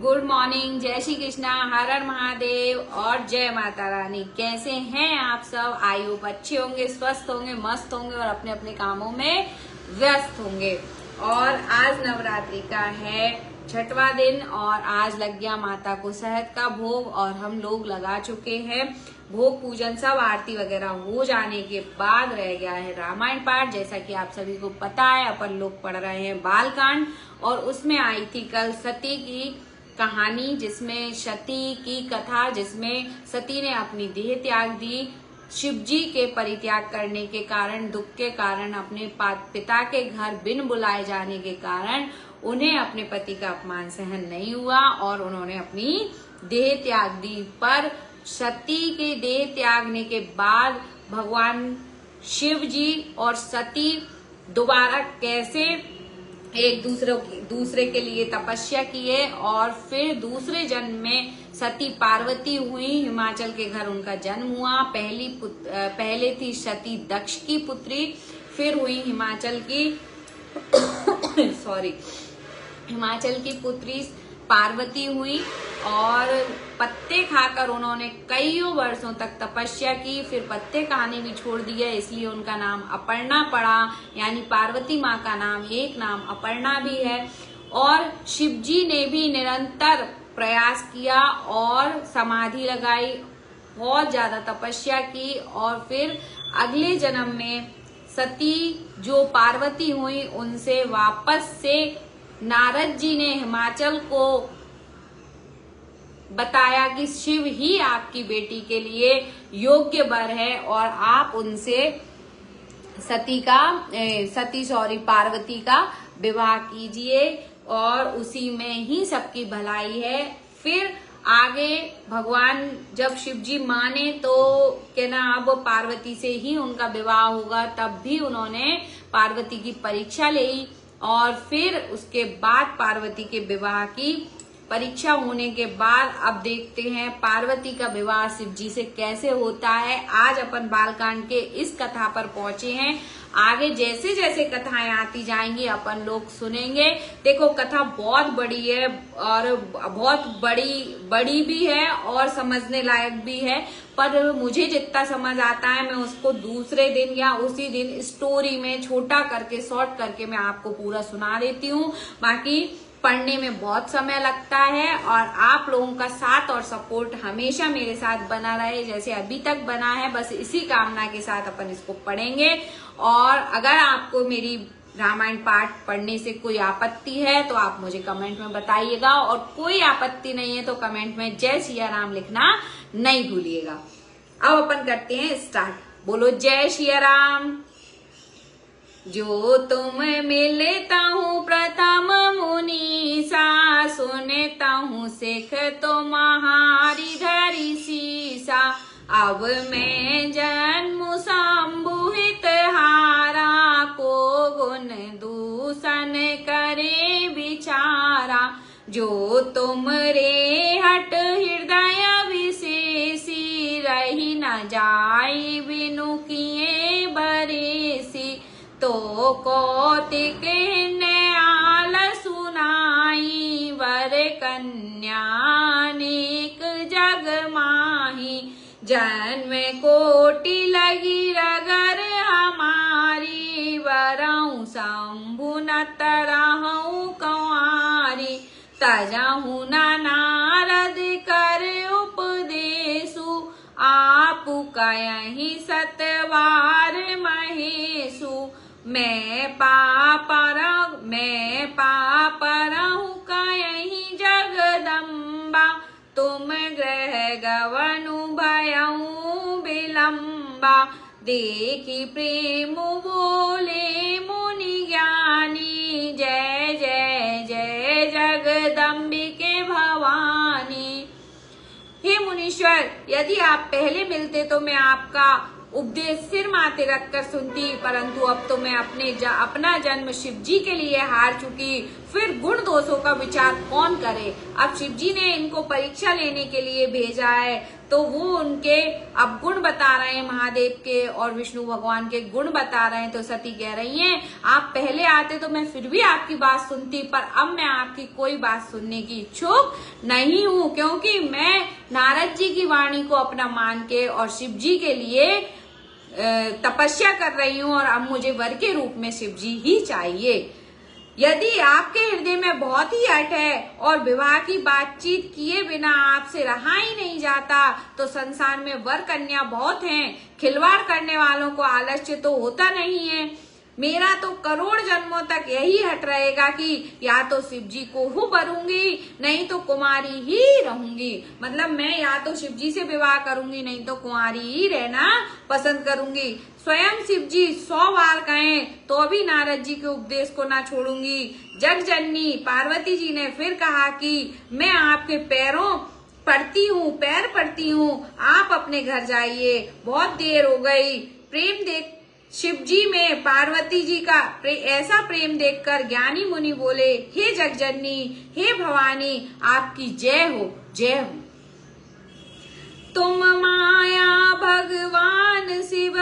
Good morning, जय श्री कृष्णा, हर हर महादेव और जय माता रानी। कैसे हैं आप सब? आई होप अच्छे होंगे, स्वस्थ होंगे, मस्त होंगे और अपने अपने कामों में व्यस्त होंगे। और आज नवरात्रि का है 6वां दिन और आज लग गया माता को शहद का भोग और हम लोग लगा चुके हैं। भोग पूजन सब आरती वगैरह हो जाने के बाद रह गया है रामायण पाठ। जैसा कि आप सभी को पता है, अपन लोग पढ़ रहे हैं बालकांड और उसमें आई थी कल सती की कहानी, जिसमें सती की कथा, जिसमें सती ने अपनी देह त्याग दी। शिव जी के परित्याग करने के कारण, दुख के कारण, अपने पिता के घर बिन बुलाए जाने के कारण उन्हें अपने पति का अपमान सहन नहीं हुआ और उन्होंने अपनी देह त्याग दी। पर सती के देह त्यागने के बाद भगवान शिव जी और सती दोबारा कैसे एक दूसरे के लिए तपस्या किए और फिर दूसरे जन्म में सती पार्वती हुई। हिमाचल के घर उनका जन्म हुआ। पहले थी सती दक्ष की पुत्री, फिर हुई हिमाचल की पुत्री पार्वती हुई और पत्ते खाकर उन्होंने कईयों वर्षों तक तपस्या की। फिर पत्ते खाने भी छोड़ दिए, इसलिए उनका नाम अपर्णा पड़ा। यानी पार्वती माँ का नाम एक नाम अपर्णा भी है। और शिव जी ने भी निरंतर प्रयास किया और समाधि लगाई, बहुत ज्यादा तपस्या की और फिर अगले जन्म में सती जो पार्वती हुई, उनसे वापस से नारद जी ने हिमाचल को बताया कि शिव ही आपकी बेटी के लिए योग्य वर है और आप उनसे पार्वती का विवाह कीजिए और उसी में ही सबकी भलाई है। फिर आगे भगवान जब शिव जी माने तो कहना अब पार्वती से ही उनका विवाह होगा, तब भी उन्होंने पार्वती की परीक्षा ली और फिर उसके बाद पार्वती के विवाह की परीक्षा होने के बाद अब देखते हैं पार्वती का विवाह शिव जी से कैसे होता है। आज अपन बालकांड के इस कथा पर पहुंचे हैं। आगे जैसे जैसे कथाएं आती जाएंगी अपन लोग सुनेंगे। देखो, कथा बहुत बड़ी है और बहुत बड़ी भी है और समझने लायक भी है, पर मुझे जितना समझ आता है मैं उसको दूसरे दिन या उसी दिन स्टोरी में छोटा करके शॉर्ट करके मैं आपको पूरा सुना देती हूँ। बाकी पढ़ने में बहुत समय लगता है और आप लोगों का साथ और सपोर्ट हमेशा मेरे साथ बना रहे जैसे अभी तक बना है। बस इसी कामना के साथ अपन इसको पढ़ेंगे। और अगर आपको मेरी रामायण पाठ पढ़ने से कोई आपत्ति है तो आप मुझे कमेंट में बताइएगा और कोई आपत्ति नहीं है तो कमेंट में जय सिया राम लिखना नहीं भूलिएगा। अब अपन करते हैं स्टार्ट। बोलो जय सिया राम। जो तुम मिलता हूँ प्रथम मुनीसा, सुनता हूँ सिख तुम्हारी धरी सीसा। अब मैं जन्म संबुहित हारा, को गुण दूषण करे बिचारा। जो तुम रे हट हृदय विशेषी, रही न जाई बिनु किए बरेसी। तो कौतिक न्याल सुनाई, वर कन्या नेक जग माही। जन्म कोटि लगी रगर हमारी, वरऊ शंभु न तरहु कंवारी। तजहु न नारद कर उपदेशु, आप कयहि सतवार महेशु। मैं पाप रहूं कयहि जगदम्बा, तुम ग्रह गवनु भयऊ विलम्बा। देखी प्रेम बोले मुनि ज्ञानी, जय जय जय जगदम्बिके भवानी। हे मुनीश्वर, यदि आप पहले मिलते तो मैं आपका उपदेश सिर माथे रखकर सुनती, परंतु अब तो मैं अपना जन्म शिव जी के लिए हार चुकी। फिर गुण दोषों का विचार कौन करे? अब शिव जी ने इनको परीक्षा लेने के लिए भेजा है, तो वो उनके अब गुण बता रहे हैं महादेव के और विष्णु भगवान के गुण बता रहे हैं। तो सती कह रही हैं आप पहले आते तो मैं फिर भी आपकी बात सुनती, पर अब मैं आपकी कोई बात सुनने की इच्छुक नहीं हूँ, क्योंकि मैं नारद जी की वाणी को अपना मान के और शिव जी के लिए तपस्या कर रही हूँ और अब मुझे वर के रूप में शिव जी ही चाहिए। यदि आपके हृदय में बहुत ही हट है और विवाह की बातचीत किए बिना आपसे रहा ही नहीं जाता, तो संसार में वर कन्या बहुत हैं। खिलवाड़ करने वालों को आलस्य तो होता नहीं है। मेरा तो करोड़ जन्मों तक यही हट रहेगा कि या तो शिव जी को हूँ वरूंगी, नहीं तो कुमारी ही रहूंगी। मतलब मैं या तो शिव जी से विवाह करूंगी, नहीं तो कुंवारी ही रहना पसंद करूंगी। स्वयं शिव जी 100 बार कहें तो भी नारद जी के उपदेश को ना छोड़ूंगी। जगजननी पार्वती जी ने फिर कहा कि मैं आपके पैर पड़ती हूँ, आप अपने घर जाइए, बहुत देर हो गई। प्रेम देख शिव जी में पार्वती जी का ऐसा प्रेम देखकर ज्ञानी मुनि बोले, हे जगजननी, हे भवानी, आपकी जय हो, जय हो। तुम माया भगवान शिव,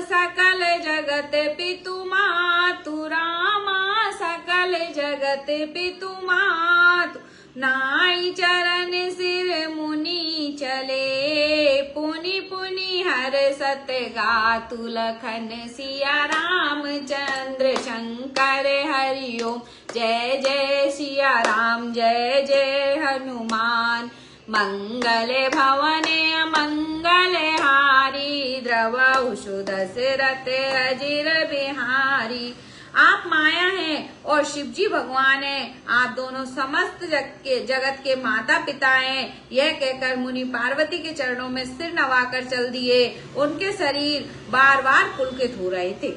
सकल जगत पितु मातु, रामा सकल जगत पितु मातु। नाई चरण सिर मुनि चले, पुनि पुनि हर सत गातु। लखन सिया राम चंद्र शंकर हरि ओम। जय जय सिया राम, जय जय हनुमान। मंगल भवने मंगल हारी, द्रवहु दशरथ अजिर बिहारी। आप माया हैं और शिव जी भगवान हैं, आप दोनों समस्त जगत के माता पिता हैं। यह कहकर मुनि पार्वती के चरणों में सिर नवाकर चल दिए। उनके शरीर बार बार पुलकित हो रहे थे।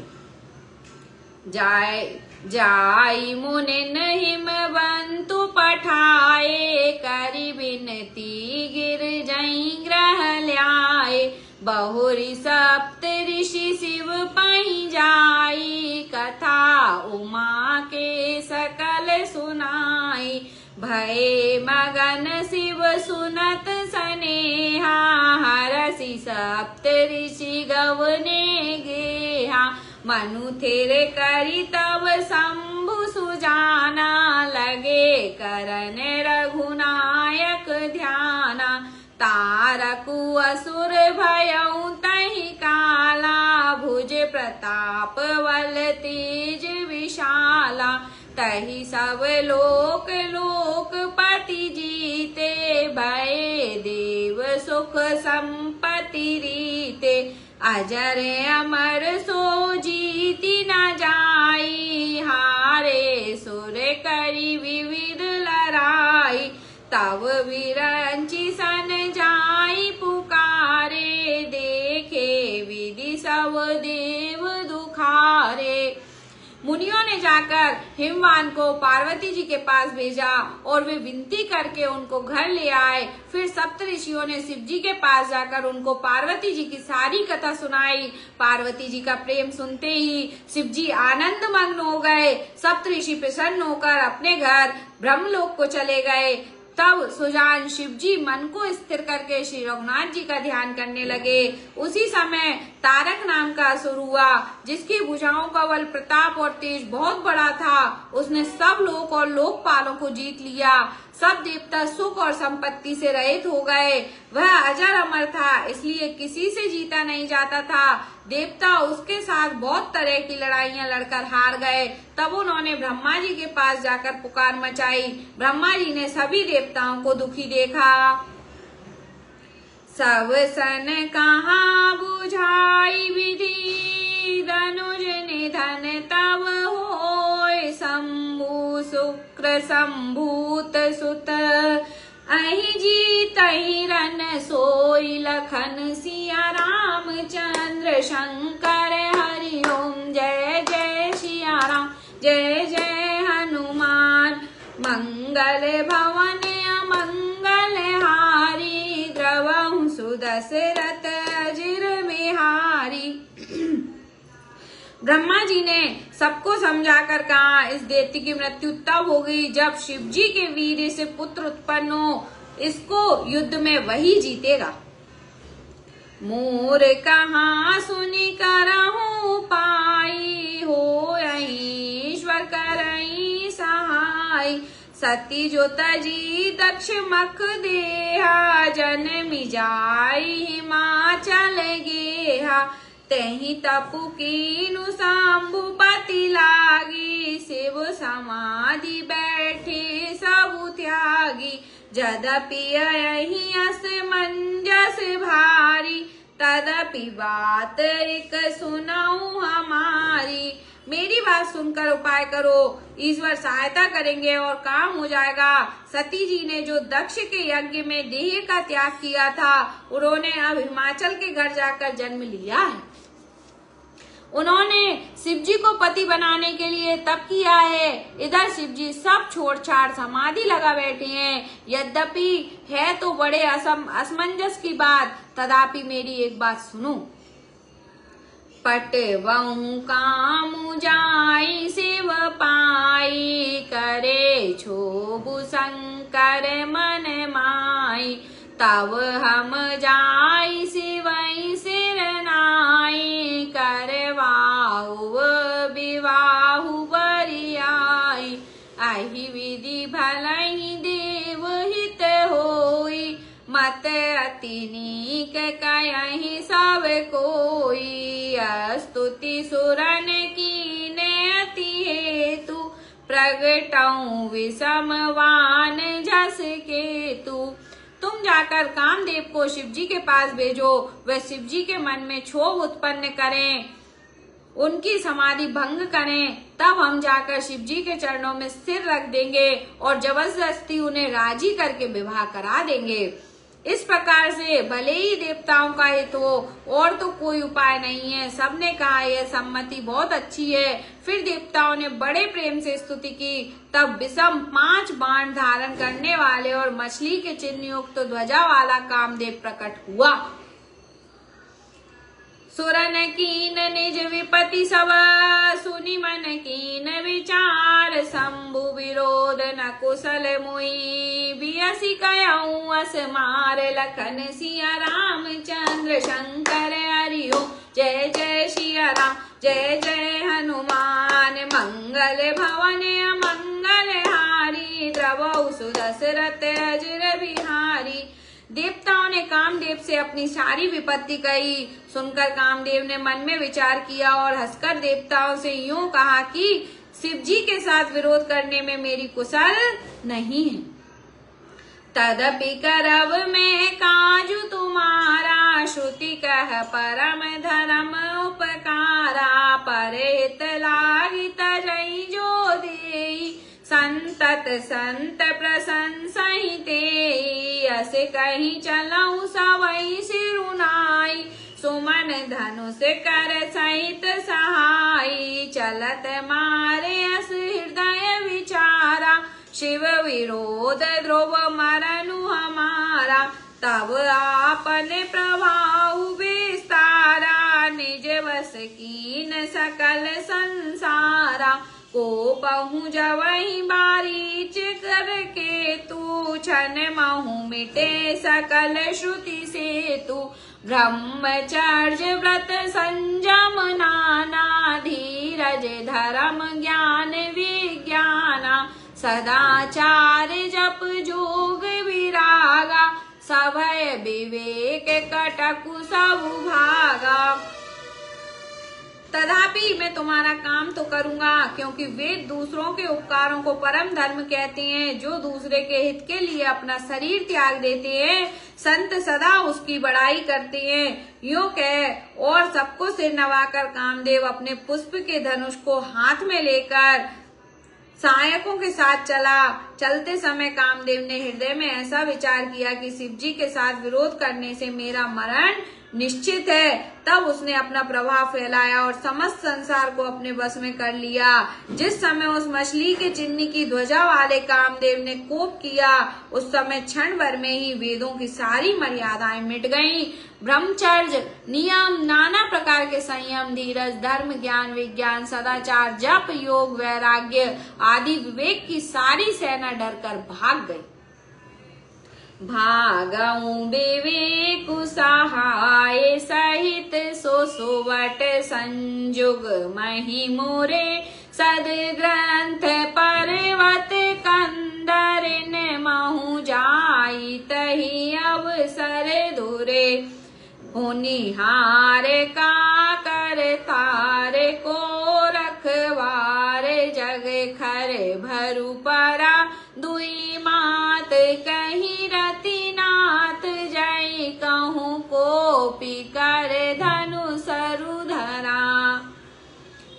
जाई मुनिन हिमवंतु पठाए, करि विनती गिर जई ग्रह ल्याए। बहुरी सप्त ऋषि शिव पहि जाई, कथा उमा के सकल सुनाई। भय मगन शिव सुनत सनेहा, हरसि सप्त ऋषि गवने गेहा। मनु थेरे करी तब शंभु सुजाना, लगे करन रघुनायक ध्याना। तारकु असुर भयउ तहि काला, भुज प्रताप बल तेज विशाला। तहि सब लोक लोकपति जीते, भय देव सुख संपत्ति रीते। अजर अमर सो जीति न जाई, हारे सुर करी विविध लड़ाई। तब विरंचि सन जाई पुकारे, देखे विधि सब देव दुखारे। मुनियों ने जाकर हिमवान को पार्वती जी के पास भेजा और वे विनती करके उनको घर ले आए। फिर सप्त ऋषियों ने शिव जी के पास जाकर उनको पार्वती जी की सारी कथा सुनाई। पार्वती जी का प्रेम सुनते ही शिव जी आनंद मग्न हो गए। सप्त ऋषि प्रसन्न होकर अपने घर ब्रह्मलोक को चले गए। तब सुजान शिव जी मन को स्थिर करके श्री रघुनाथ जी का ध्यान करने लगे। उसी समय तारक नाम का असुर हुआ, जिसकी भुजाओं का बल प्रताप और तेज बहुत बड़ा था। उसने सब लोक और लोकपालों को जीत लिया। सब देवता सुख और संपत्ति से रहित हो गए। वह अजर अमर था, इसलिए किसी से जीता नहीं जाता था। देवता उसके साथ बहुत तरह की लड़ाइयां लड़कर हार गए। तब उन्होंने ब्रह्मा जी के पास जाकर पुकार मचाई। ब्रह्मा जी ने सभी देवताओं को दुखी देखा। सब सन कहाँ बुझाई विधि, धनुज निधन तब होय। शंभु शुक्र संभूत सुत, अहि जीत अहि रन सोई। लखन सिया राम चंद्र शंकर हरि ओम। जय जय सिया राम, जय जय हनुमान। मंगल भवन अमंगल हारी, द्रवहु सुदशरथ अजिर बिहारी। ब्रह्मा जी ने सबको समझाकर कहा, इस देवती की मृत्यु तब होगी जब शिव जी के वीर्य से पुत्र उत्पन्न हो। इसको युद्ध में वही जीतेगा। मोर कहाँ सुनि करहु पाई, हो ईश्वर करई सहाय। सती जो तजी दक्ष मख देहा, जन्मि जाई हिमाचल गेहा। तेहि तपु कीनु शंभुपति लागी, शिव समाधि बैठे सबु त्यागी। यद्यपि यही असमंजस भारी, तदपि बात एक सुनाऊं हमारी। मेरी बात सुनकर उपाय करो, ईश्वर सहायता करेंगे और काम हो जाएगा। सती जी ने जो दक्ष के यज्ञ में देह का त्याग किया था, उन्होंने अब हिमाचल के घर जाकर जन्म लिया है। उन्होंने शिव जी को पति बनाने के लिए तप किया है। इधर शिव जी सब छोड़ छाड़ समाधि लगा बैठे हैं। यद्यपि है तो बड़े असमंजस की बात, तथापि मेरी एक बात सुनो। पटवहु कामु जाई शिव पाई, करे क्षोभु शंकर मन माई। तब हम जाई शिवई सिर नाई, करवाऊ विवाहु बरियाई। आही विधि भलहि देव हित होई, मत अति नीक कयहि सब कोई। स्तुति सुरन कीने अति हेतु, प्रगटऊं विषमवान झस केतु। तुम जाकर कामदेव को शिव जी के पास भेजो, वह शिव जी के मन में क्षोभ उत्पन्न करें, उनकी समाधि भंग करें। तब हम जाकर शिव जी के चरणों में सिर रख देंगे और जबरदस्ती उन्हें राजी करके विवाह करा देंगे। इस प्रकार से भले ही देवताओं का हित हो, और तो कोई उपाय नहीं है। सबने कहा यह सम्मति बहुत अच्छी है। फिर देवताओं ने बड़े प्रेम से स्तुति की। तब विषम 5 बाण धारण करने वाले और मछली के चिन्ह युक्त ध्वजा वाला कामदेव प्रकट हुआ। सुरन कीन निज विपति सब, सुनि मन कीन विचार। शंभु विरोध न कुशल मुई, बियसी कयऊं अस मार। लखन सिया रामचंद्र शंकर हरिओ, जय जय सिया राम जय जय हनुमान। मंगल भवन मंगल हारी, द्रवौ सुदशरथ अजर बिहारी। देवताओं ने कामदेव से अपनी सारी विपत्ति कही। सुनकर कामदेव ने मन में विचार किया और हंसकर देवताओं से यूं कहा कि शिव जी के साथ विरोध करने में मेरी कुशल नहीं है। तदपि करब में काजु तुम्हारा, श्रुति कह परम धर्म उपकारा। परहित लागी तजई जो देई, संतत संत प्रशंसहि तेई। अस कहीं चलऊं सवई सिरुनाई, सुमन धनुष कर सहित सहाई। चलत मारे अस हृदय विचारा, शिव विरोध ध्रुव मरनु हमारा। तब आपन प्रभाव विस्तारा, निज वश कीन सकल संसारा। को पहुँ जवही बारीच करके तू, छन महु मिटे सकल श्रुति से तू। ब्रह्मचर्य व्रत संयम नाना, धीरज धर्म ज्ञान विज्ञाना। सदाचार जप जोग विरागा, सभय विवेक कटकु सब भागा। तथापि मैं तुम्हारा काम तो करूंगा, क्योंकि वेद दूसरों के उपकारों को परम धर्म कहते हैं। जो दूसरे के हित के लिए अपना शरीर त्याग देते हैं, संत सदा उसकी बड़ाई करते हैं। यूं कह और सबको सिर नवाकर कामदेव अपने पुष्प के धनुष को हाथ में लेकर सहायकों के साथ चला। चलते समय कामदेव ने हृदय में ऐसा विचार किया कि शिव जी के साथ विरोध करने से मेरा मरण निश्चित है। तब उसने अपना प्रभाव फैलाया और समस्त संसार को अपने वश में कर लिया। जिस समय उस मछली के चिन्ह की ध्वजा वाले कामदेव ने कोप किया, उस समय क्षण भर में ही वेदों की सारी मर्यादाएं मिट गईं। ब्रह्मचर्य, नियम, नाना प्रकार के संयम, धीरज, धर्म, ज्ञान, विज्ञान, सदाचार, जप, योग, वैराग्य आदि विवेक की सारी सेना डरकर भाग गई। भागऊ विवेक सहाय सहित सोसुवट संजुग मही मोरे सदग्रंथ पर्वत कंदर न महु जाई तही अवसर धुरे होनिहार का कर तार को रखवार जग खर भरु परा दुई मात कही रति नाथ जय कहूँ कोपी कर धनु सरु धरा।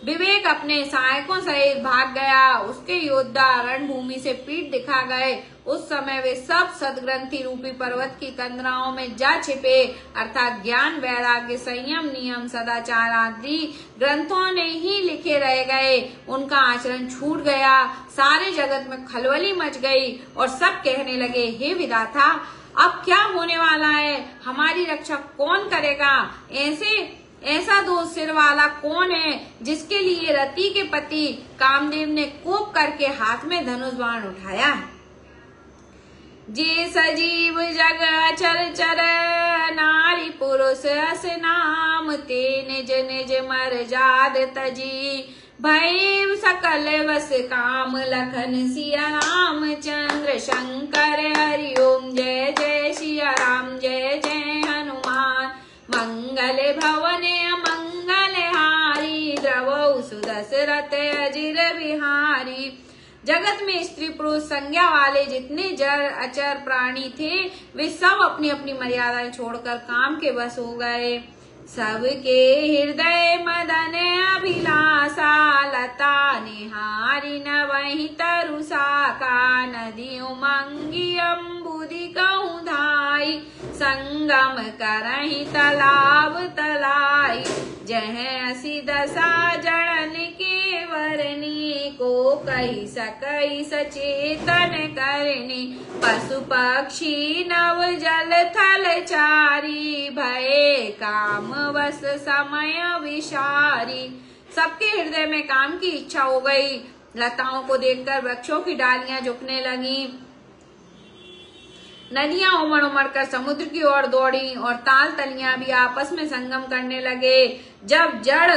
विवेक अपने सहायकों सहित भाग गया। उसके योद्धा रणभूमि से पीठ दिखा गए। उस समय वे सब सदग्रंथि रूपी पर्वत की कंदराओं में जा छिपे, अर्थात ज्ञान, वैराग्य, संयम, नियम, सदाचार आदि ग्रंथों ने ही लिखे रह गए। उनका आचरण छूट गया। सारे जगत में खलबली मच गई और सब कहने लगे, हे विधाता, अब क्या होने वाला है? हमारी रक्षा कौन करेगा? ऐसा दो सिर वाला कौन है जिसके लिए रति के पति कामदेव ने कोप करके हाथ में धनुष बाण उठाया है? जे सजीव जग अचर चर नारी पुरुष अस नाम ते निज निज मर जाद तजी भय सकल वस काम लखन सिया राम चंद्र शंकर हरि ओम जय जय सिया राम जय जय हनुमान मंगल भवन मंगल हारी द्रवौ सुदशरथ अजिर बिहारी। जगत में स्त्री पुरुष संज्ञा वाले जितने जड़ अचर प्राणी थे वे सब अपनी अपनी मर्यादाएं छोड़कर काम के बस हो गए। सबके हृदय मदन अभिलाषा लता निहारी न वही तरुषा का नदी उमंगी अम्बुदी कहूँ धाई संगम करही तालाब तलाई जह असी दशा जड़न के वरनी को कही सकई सचेतन करनी पशु पक्षी नव जल थल चारी भय काम वस समय विशारी। सबके हृदय में काम की इच्छा हो गई। लताओं को देखकर वृक्षों की डालियां झुकने लगी। नदियां उमड़ उमड़ कर समुद्र की ओर दौड़ी और ताल तलियां भी आपस में संगम करने लगे। जब जड़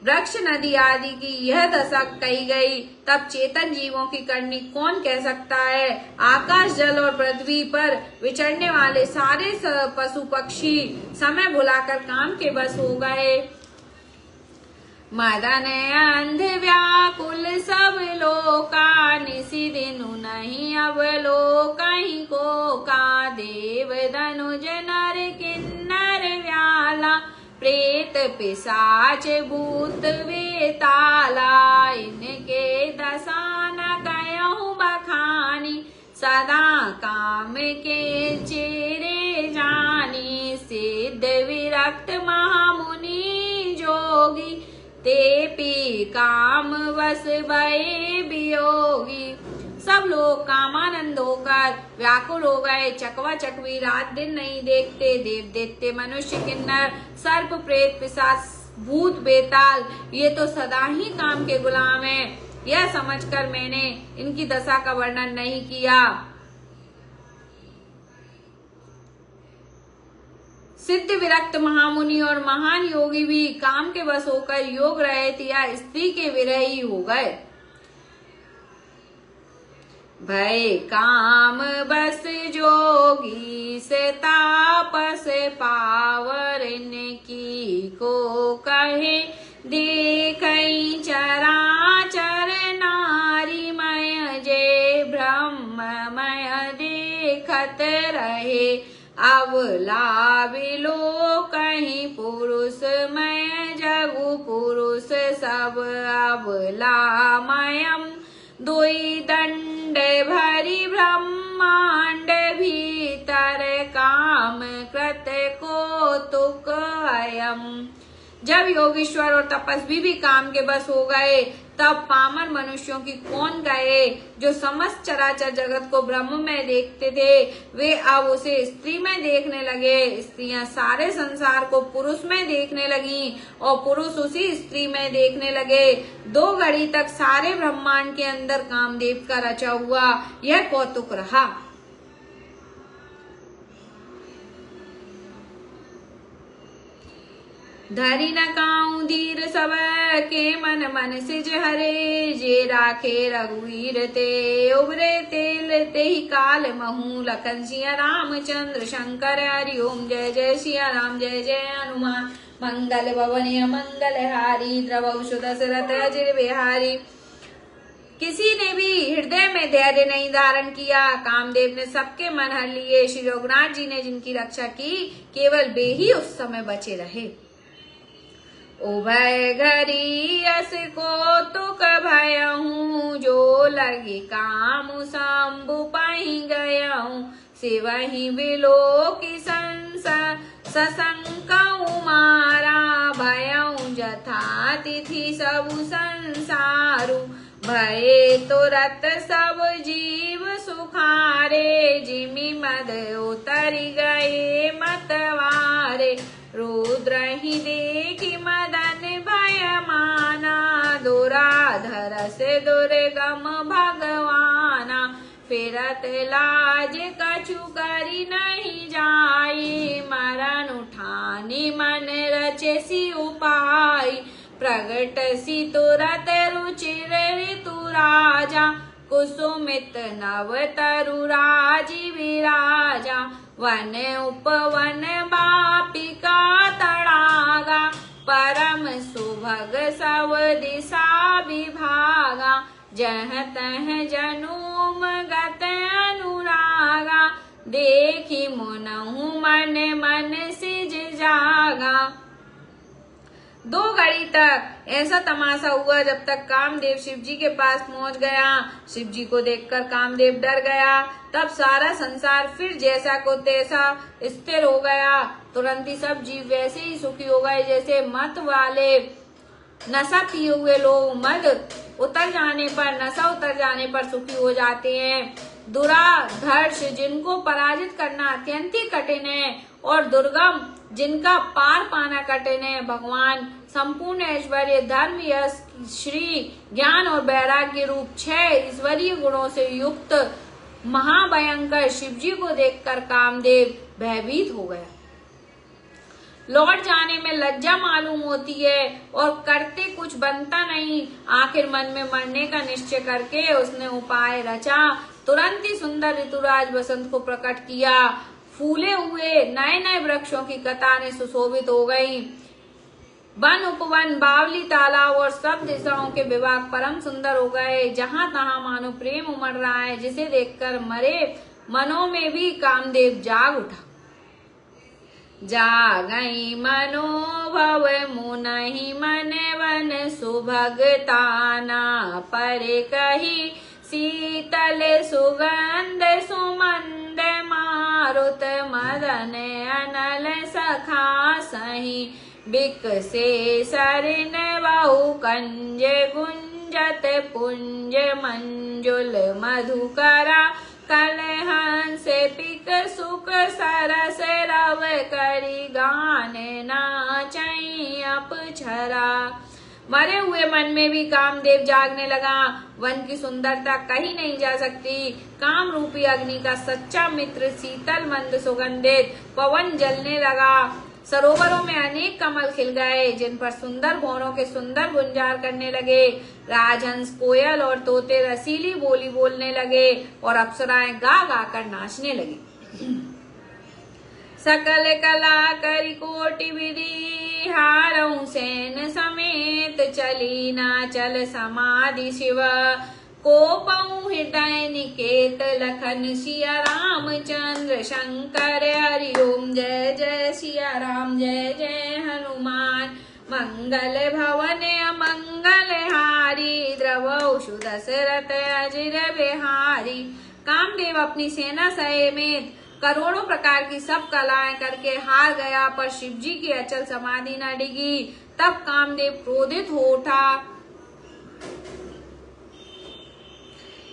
वृक्ष नदी आदि की यह दशा कही गई तब चेतन जीवों की करनी कौन कह सकता है। आकाश जल और पृथ्वी पर विचरने वाले सारे पशु पक्षी समय भुलाकर काम के बस हो गए। मदन अंध व्याकुल सब लोका निसी दिनु नहीं अब लो कहीं को का देव धनुज नर किन्नर व्याला प्रेत पिशाच भूत वेताला इनके दशा न गयहु बखानी सदा काम के चेरे जानी सिद्ध विरक्त महामुनि जोगी ते पी काम वस भये वियोगी। सब लोग कामानंद होकर व्याकुल हो गए। चकवा चकवी रात दिन नहीं देखते। देव दैत्य मनुष्य किन्नर सर्प प्रेत पिशाच भूत बेताल ये तो सदा ही काम के गुलाम हैं। यह समझकर मैंने इनकी दशा का वर्णन नहीं किया। सिद्ध विरक्त महामुनि और महान योगी भी काम के बस होकर योग रहित या स्त्री के विरही हो गए। भय काम बस जोगी से तापस पावर की को कहे देखई चराचर नारी मय जे ब्रह्ममय देखत रहे अब लाविलो कहीं पुरुष मैं जगु पुरुष सब अब लामयम दुई दंड भरी ब्रह्मांड भीतर काम कृत को तुक अयम। जब योगीश्वर और तपस्वी भी काम के बस हो गए तब पामर मनुष्यों की कौन गए जो समस्त चराचर जगत को ब्रह्म में देखते थे वे अब उसे स्त्री में देखने लगे। स्त्रियां सारे संसार को पुरुष में देखने लगी और पुरुष उसी स्त्री में देखने लगे। 2 घड़ी तक सारे ब्रह्मांड के अंदर कामदेव का रचा हुआ यह कौतुक रहा। धरि न काऊ धीर सब के मन मन सिज हरे, जे राखे रघुवीर ते उबरे तेल ते ही काल महू, लखन सिया रामचंद्र शंकर हरि ओम। जय जय सिया राम जय जय हनुमान, मंगल भवन मंगल हारी, द्रवहु दशरथ अजिर बिहारी। किसी ने भी हृदय में धैर्य नहीं धारण किया, कामदेव ने सबके मन हर लिए। श्री रघुनाथ जी ने जिनकी रक्षा की, केवल वे ही उस समय बचे रहे। उभय घरी अस को तुक भयहूँ, जो लगे काम शंभु पाई गयहूँ। सिवहि बिलो की सशंकहु मारा, भयहूँ जथा तिथि सबु संसारु। भये तुरत सब जीव सुखारे, जिमि मद उतरि गए मतवारे। रुद्र ही देखी मदन भय माना, दुराधर से दुर्गम भगवाना। फिरत लाज कछु करी नहीं जाई, मरण उठानी मन रचे सी उपाय। प्रगट सी तुरत रुचिर ऋतु राजा, कुसुमित नव तरु राजी विराजा। वन उपवन बापिका तड़ागा, परम सुभग सब दिशा विभागा। जह तह जनुम गत अनुरागा, देखी मुनहु मन मन सिज जागा। 2 घड़ी तक ऐसा तमाशा हुआ जब तक कामदेव शिव जी के पास पहुंच गया। शिव जी को देखकर कामदेव डर गया। तब सारा संसार फिर जैसा को तैसा स्थिर हो गया। तुरंत ही सब जीव वैसे ही सुखी हो गए जैसे मत वाले नशा पिए हुए लोग मद उतर जाने पर, नशा उतर जाने पर सुखी हो जाते हैं। दुराधर्ष जिनको पराजित करना अत्यंत ही कठिन है, और दुर्गम जिनका पार पाना कठिन है। भगवान संपूर्ण ऐश्वर्य धर्म यश श्री ज्ञान और वैराग्य रूप 6 ईश्वरीय गुणों से युक्त महाभयंकर शिव जी को देखकर कामदेव भयभीत हो गया। लौट जाने में लज्जा मालूम होती है और करते कुछ बनता नहीं। आखिर मन में मरने का निश्चय करके उसने उपाय रचा। तुरंत ही सुंदर ऋतुराज बसंत को प्रकट किया। फूले हुए नए नए वृक्षों की कतारें सुशोभित हो गई। वन उपवन बावली तालाब और सब दिशाओं के विभाग परम सुंदर हो गए। जहां तहां मानो प्रेम उमड़ रहा है, जिसे देखकर मरे मनों में भी कामदेव जाग उठा। जागई मनोभव मुनहि मन वन सुभगताना, परे कही शीतल सुगंध सुमंद मारुत मदन अनल सखा सही। बिकसे सरिन बहु कंज गुंजत पुंज मंजुल मधुकरा, कलहंस पिक सुख सरस रव करी गान नाचई अपछरा। मरे हुए मन में भी कामदेव जागने लगा। वन की सुंदरता कहीं नहीं जा सकती। काम रूपी अग्नि का सच्चा मित्र शीतल मंद सुगंधित पवन जलने लगा। सरोवरों में अनेक कमल खिल गए, जिन पर सुंदर भौरों के सुंदर गुंजार करने लगे। राजहंस कोयल और तोते रसीली बोली बोलने लगे और अप्सराएं गा गा कर नाचने लगी। सकल कला करी कोटि विधि, हारऊ सेन समेत चली नाचल समाधि शिव। कोपऊ हृदय निकेत लखन सिया रामचंद्र शंकर हरि ओम। जय जय सिया राम जय जय हनुमान, मंगल भवन अमंगल हारी। द्रवहु दशरथ अजिर बिहारी। कामदेव अपनी सेना समेत करोड़ों प्रकार की सब कलाएं करके हार गया, पर शिव जी की अचल समाधि न डिगी। तब कामदेव क्रोधित हो उठा।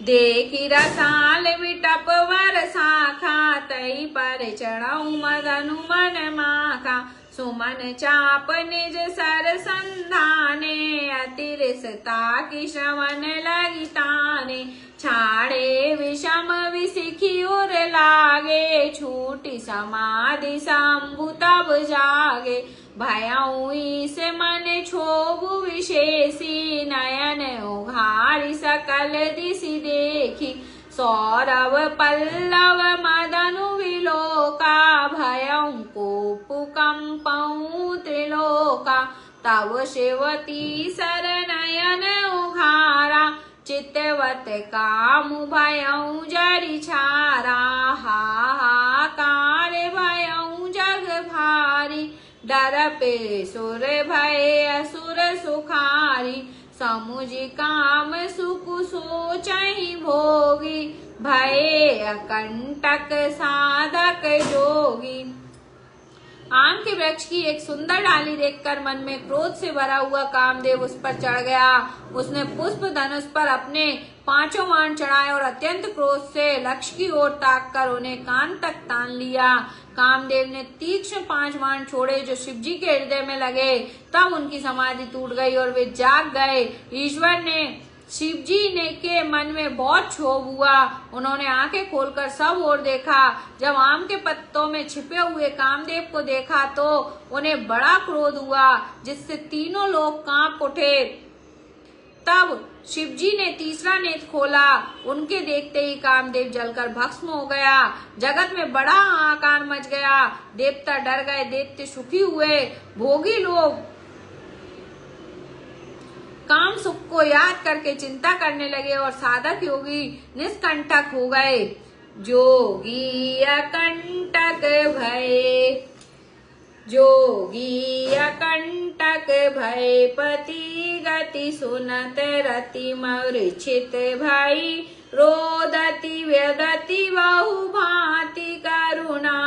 देखी रसाल विटप वर शाखा, तई पर चढ़ऊ मदनु मन माखा। सुमन चाप निज सर संधाने, अतिरसता की श्रवण लगी ताने। छाड़े विषम विसिखी उर लागे, छूटी समाधि शंभु तब जागे। भयउ से मन क्षोभु विशेषी, नयन उघारी सकल दिशि देखी। सौरव पल्लव मदनु विलोका, भयउ कोपु कंपउ त्रिलोका। तव शिवती सरनयन उघारा, चित्तवत कामु भयउ जरि छारा। हाहाकार भयउ जग भारी, डर पे सुर भय असुर सुखारी। समुझि काम सुख सोचहि भोगी, भय अकंटक साधक जोगी। आम के वृक्ष की एक सुंदर डाली देखकर मन में क्रोध से भरा हुआ कामदेव उस पर चढ़ गया। उसने पुष्प धनुष पर अपने 5 बाण चढ़ाए और अत्यंत क्रोध से लक्ष्य की ओर ताककर उन्हें कान तक तान लिया। कामदेव ने तीक्ष्ण 5 बाण छोड़े जो शिवजी के हृदय में लगे। तब उनकी समाधि टूट गई और वे जाग गए। ईश्वर ने शिवजी ने के मन में बहुत क्षोभ हुआ। उन्होंने आंखें खोलकर सब ओर देखा। जब आम के पत्तों में छिपे हुए कामदेव को देखा तो उन्हें बड़ा क्रोध हुआ, जिससे तीनों लोग कांप उठे। तब शिवजी ने तीसरा नेत्र खोला। उनके देखते ही कामदेव जलकर भस्म हो गया। जगत में बड़ा हाहाकार मच गया। देवता डर गए, दैत्य सुखी हुए। भोगी लोग काम सुख को याद करके चिंता करने लगे और साधक योगी निष्कंटक हो गए। जोगी अकंटक भय, जोगी अकंटक भय, पति गति सुनत रति मूर्छित भई। रोदति व्यदति बहु भांति, करुणा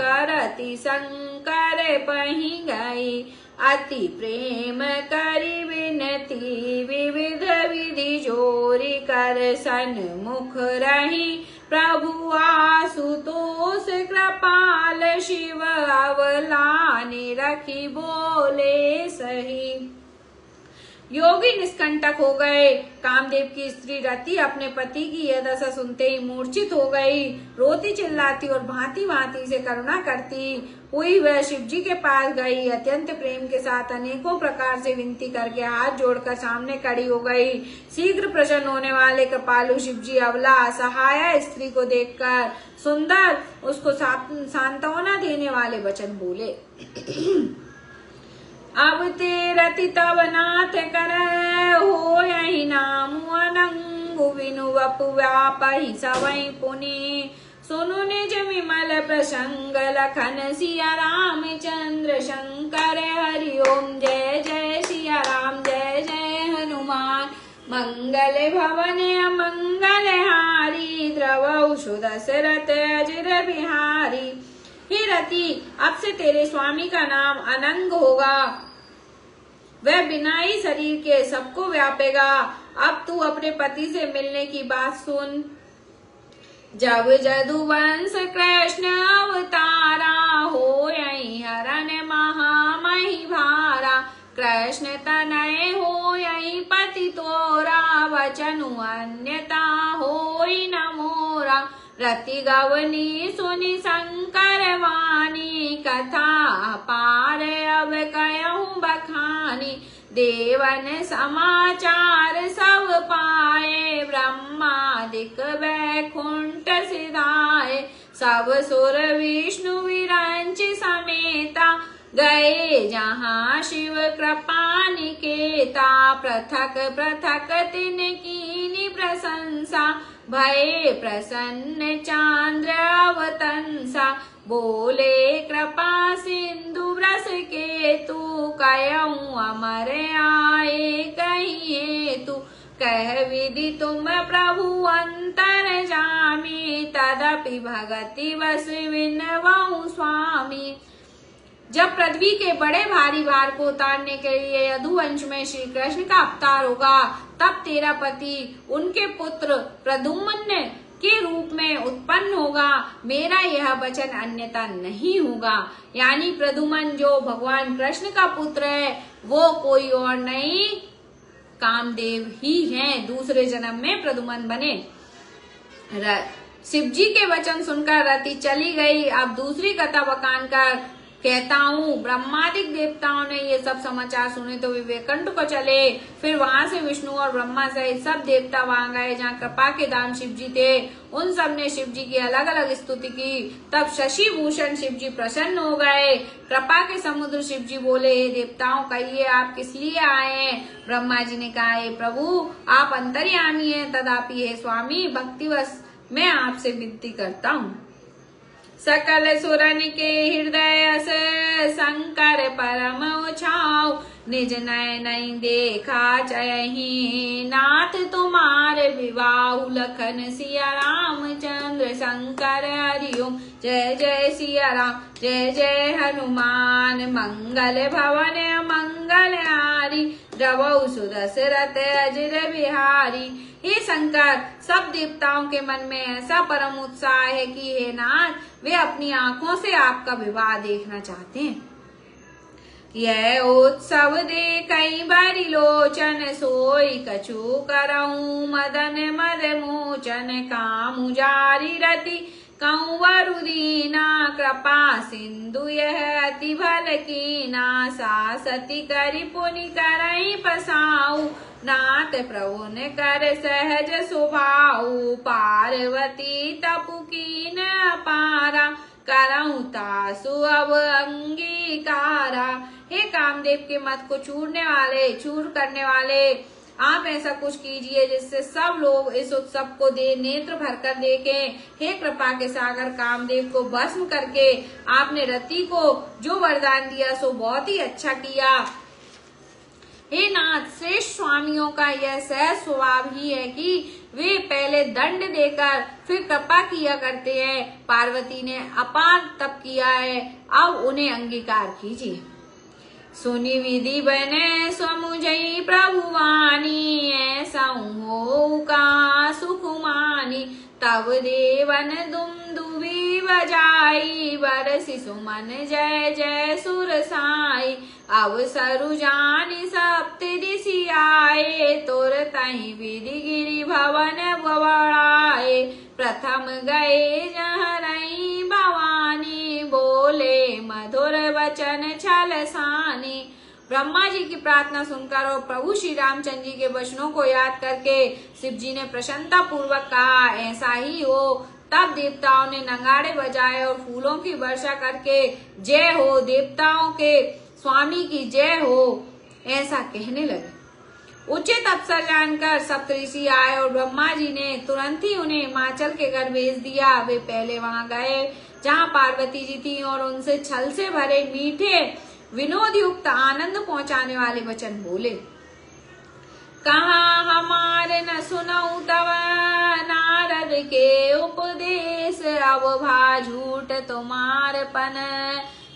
करति शंकर पहि गई। अति प्रेम करि विनती, विविध विधि जोरी कर सन्मुख रही। प्रभु आशुतोष कृपाल, शिव अवलानि रखी बोले सही। योगी निष्कंटक हो गए। कामदेव की स्त्री रति अपने पति की यह दशा सुनते ही मूर्छित हो गई। रोती चिल्लाती और भांति भांति से करुणा करती हुई वह शिवजी के पास गई। अत्यंत प्रेम के साथ अनेकों प्रकार से विनती करके हाथ जोड़कर सामने खड़ी हो गई। शीघ्र प्रसन्न होने वाले कृपालु शिवजी अबला असहाय स्त्री को देखकर सुंदर उसको सांत्वना देने वाले वचन बोले। अब ते रति तब नाथ कर, हो यही नाम अनंगु विनु वपु व्यापहि सवै पुनि। सुनु निज विमल प्रसंग, लखन सिया रामचंद्र शंकर। हरि ओम जय जय सिया राम, जय जय हनुमान। मंगल भवन अमंगल हारी, द्रवौ सुदशरथ अजर बिहारी। हे रति, अब से तेरे स्वामी का नाम अनंग होगा। वह बिना ही शरीर के सबको व्यापेगा। अब तू अपने पति से मिलने की बात सुन। जब जदुवंश कृष्ण अवतारा, हो यही हरण महामहि भारा। कृष्ण तनय हो यही पति तोरा, वचनु अन्यता होई न मोरा। रति गवनी सुनि शंकर वाणी, कथा पार अब कहूँ बखानी। देवन समाचार सब पाए, ब्रह्मादिक वैकुंठ सिधाए। सब सुर विष्णु विरंच समेता, गए जहाँ शिव कृपा निकेता। पृथक पृथक तिन कीनी प्रशंसा, भय प्रसन्न चांद्र अवतंसा। बोले कृपा सिंधु व्रस के तू, कहूँ अमर आए कहिए तू। कह विधि तुम प्रभु अंतर जामी, तदपि भगति बस विनवऊ स्वामी। जब पृथ्वी के बड़े भारी भार को उतारने के लिए यदुवंश में श्री कृष्ण का अवतार होगा, तब तेरा पति उनके पुत्र प्रद्युम्न के रूप में उत्पन्न होगा। मेरा यह वचन अन्यथा नहीं होगा। यानी प्रद्युम्न जो भगवान कृष्ण का पुत्र है, वो कोई और नहीं, कामदेव ही हैं। दूसरे जन्म में प्रद्युम्न बने। शिव जी के वचन सुनकर रति चली गई। अब दूसरी कथा बखान कर कहता हूँ, ब्रह्मादिक देवताओं ने ये सब समाचार सुने तो वे वैकुंठ को चले। फिर वहां से विष्णु और ब्रह्मा सहित सब देवता वहां गए जहाँ कृपा के धाम शिव जी थे। उन सब ने शिव जी की अलग अलग स्तुति की। तब शशि भूषण शिव जी प्रसन्न हो गए। कृपा के समुद्र शिव जी बोले, हे देवताओं, कहिए आप किस लिए आए हैं? ब्रह्मा जी ने कहा, हे प्रभु, आप अंतर्यामी हैं, तथापि हे स्वामी, भक्तिवश मैं आपसे विनती करता हूँ। सकल सुरन के हृदय से शंकर परम उछाओ, निज नयन देखा चयहि नाथ तुम्हारे विवाह। लखन सिया रामचंद्र शंकर हरिओम, जय जय सिया राम, जय जय हनुमान। मंगल भवन मंगल हारी, द्रवौ सुदशरथ अजिर बिहारी। हे शंकर, सब देवताओं के मन में ऐसा परम उत्साह है कि हे नाथ, वे अपनी आंखों से आपका विवाह देखना चाहते हैं। यह उत्सव देखई बरि लोचन, सोई कछु करऊं मदन मद मोचन। कामु जारी रति कंवर दीना, कृपा सिंधु यह अति भल कीना। सासती करि पुनि करई पसाऊ, नाथ प्रभु ने कर सहज स्वभाव। पार्वती तपु कीन अपारा, करऊं तासु अब अंगीकारा। हे कामदेव के मत को चूर करने वाले, आप ऐसा कुछ कीजिए जिससे सब लोग इस उत्सव को नेत्र भरकर देखें। हे कृपा के सागर कामदेव को भस्म करके आपने रति को जो वरदान दिया सो बहुत ही अच्छा किया। हे नाथ, श्रेष्ठ स्वामियों का यह सहज स्वभाव ही है कि वे पहले दंड देकर फिर कृपा किया करते हैं। पार्वती ने अपार तप किया है, अब उन्हें अंगीकार कीजिए। सुनि विधि बने समुझई प्रभुवानी, ऐसा हो का सुखुमानी। तब देवन दुमदुभी बजाई, बरसि सुमन जय जय सुर साई। अब सरु जानि सप्त दिशि आए, तुर तहि विधि गिरि भवन बढ़ाए। प्रथम गए जहरई भवानी, बोले मधुर वचन छल सानी। ब्रह्मा जी की प्रार्थना सुनकर और प्रभु श्री रामचंद्र जी के वचनों को याद करके शिव जी ने प्रसन्नता पूर्वक कहा, ऐसा ही हो। तब देवताओं ने नगाड़े बजाए और फूलों की वर्षा करके जय हो, देवताओं के स्वामी की जय हो, ऐसा कहने लगे। उचित अवसर जानकर सप्तऋषि आए और ब्रह्मा जी ने तुरंत ही उन्हें हिमाचल के घर भेज दिया। वे पहले वहां गए जहां पार्वती जी थी और उनसे छल से भरे मीठे विनोद युक्त आनंद पहुंचाने वाले वचन बोले। कहा हमारे न सुनऊ तब नारद के उपदेश, अब भा झूठ तुम्हार पन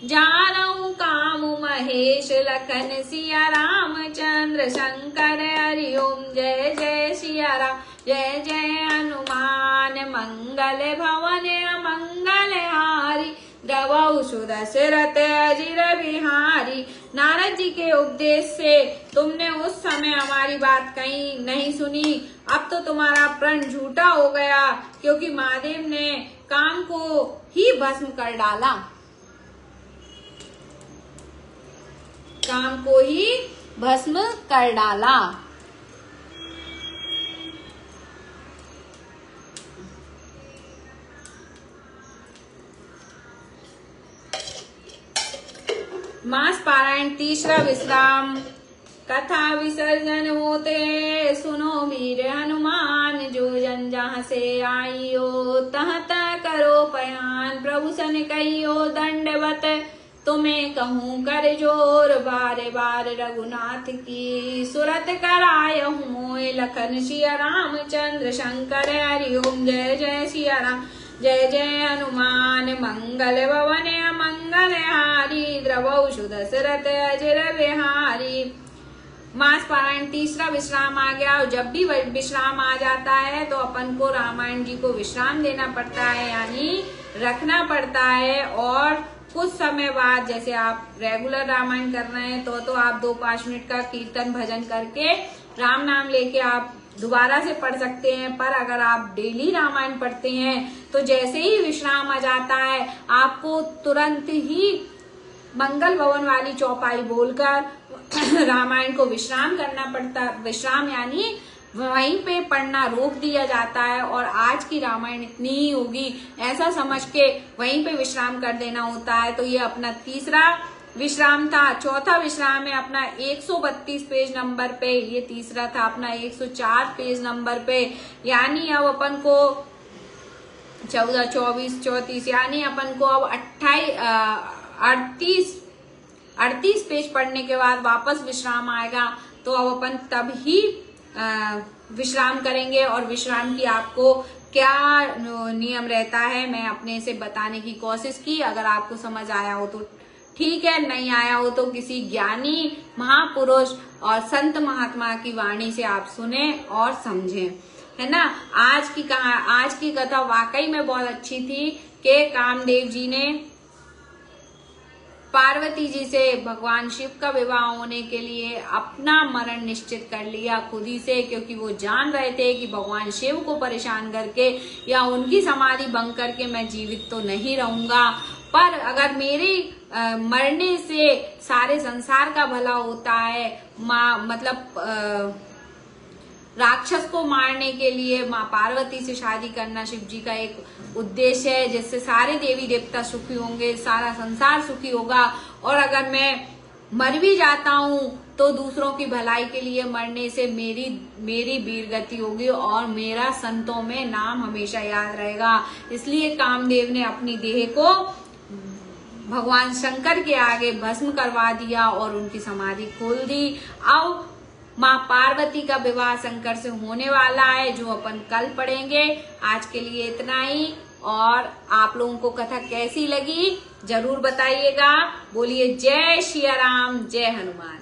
जानऊ कामु महेश। लखन सिया रामचंद्र शंकर हरिओम, जय जय सिया राम, जय जय हनुमान। मंगल भवन मंगल हारी, द्रवौ सुदशरथ अजिर बिहारी। नारद जी के उपदेश से तुमने उस समय हमारी बात कहीं नहीं सुनी। अब तो तुम्हारा प्रण झूठा हो गया, क्योंकि महादेव ने काम को ही भस्म कर डाला। काम को ही भस्म कर डाला। मास पारायण तीसरा विश्राम। कथा विसर्जन होते सुनो वीर हनुमान, जो जन जहाँ से आइयो तह तह करो पयान। प्रभु सन कहियो दंडवत तुम्हें कहूँ कर जोर, बारे बार रघुनाथ की सुरत कराय मोय। लखन सिया रामचंद्र शंकर हरिओम, जय जय सिया राम, जय जय हनुमान। मंगल भवन मंगल हारी, द्रवौ सुदशरथ अजिर बिहारी। मास पारायण तीसरा विश्राम आ गया। और जब भी विश्राम आ जाता है तो अपन को रामायण जी को विश्राम देना पड़ता है, यानी रखना पड़ता है। और कुछ समय बाद, जैसे आप रेगुलर रामायण कर रहे हैं तो आप 2-5 मिनट का कीर्तन भजन करके राम नाम लेके आप दोबारा से पढ़ सकते हैं, पर अगर आप डेली रामायण पढ़ते हैं तो जैसे ही विश्राम आ जाता है आपको तुरंत ही मंगल भवन वाली चौपाई बोलकर रामायण को विश्राम करना पड़ता। विश्राम यानी वहीं पे पढ़ना रोक दिया जाता है और आज की रामायण इतनी ही होगी ऐसा समझ के वहीं पे विश्राम कर देना होता है। तो ये अपना तीसरा विश्राम था। चौथा विश्राम है अपना 132 पेज नंबर पे, ये तीसरा था अपना 104 पेज नंबर पे। यानी अब अपन को 14, 24, 34 यानी अपन को अब 38 पेज पढ़ने के बाद वापस विश्राम आएगा। तो अब अपन तब ही विश्राम करेंगे और विश्राम की आपको क्या नियम रहता है मैं अपने से बताने की कोशिश की। अगर आपको समझ आया हो तो ठीक है, नहीं आया हो तो किसी ज्ञानी महापुरुष और संत महात्मा की वाणी से आप सुने और समझें, है ना। आज की कथा वाकई में बहुत अच्छी थी कि कामदेव जी ने पार्वती जी से भगवान शिव का विवाह होने के लिए अपना मरण निश्चित कर लिया खुद ही से, क्योंकि वो जान रहे थे कि भगवान शिव को परेशान करके या उनकी समाधि भंग करके मैं जीवित तो नहीं रहूंगा, पर अगर मेरे मरने से सारे संसार का भला होता है, मतलब राक्षस को मारने के लिए माँ पार्वती से शादी करना शिव जी का एक उद्देश्य है, जिससे सारे देवी देवता सुखी होंगे, सारा संसार सुखी होगा। और अगर मैं मर भी जाता हूँ तो दूसरों की भलाई के लिए मरने से मेरी वीरगति होगी और मेरा संतों में नाम हमेशा याद रहेगा। इसलिए कामदेव ने अपनी देह को भगवान शंकर के आगे भस्म करवा दिया और उनकी समाधि खोल दी। अब माँ पार्वती का विवाह शंकर से होने वाला है, जो अपन कल पढ़ेंगे। आज के लिए इतना ही, और आप लोगों को कथा कैसी लगी जरूर बताइएगा। बोलिए जय श्री राम, जय हनुमान।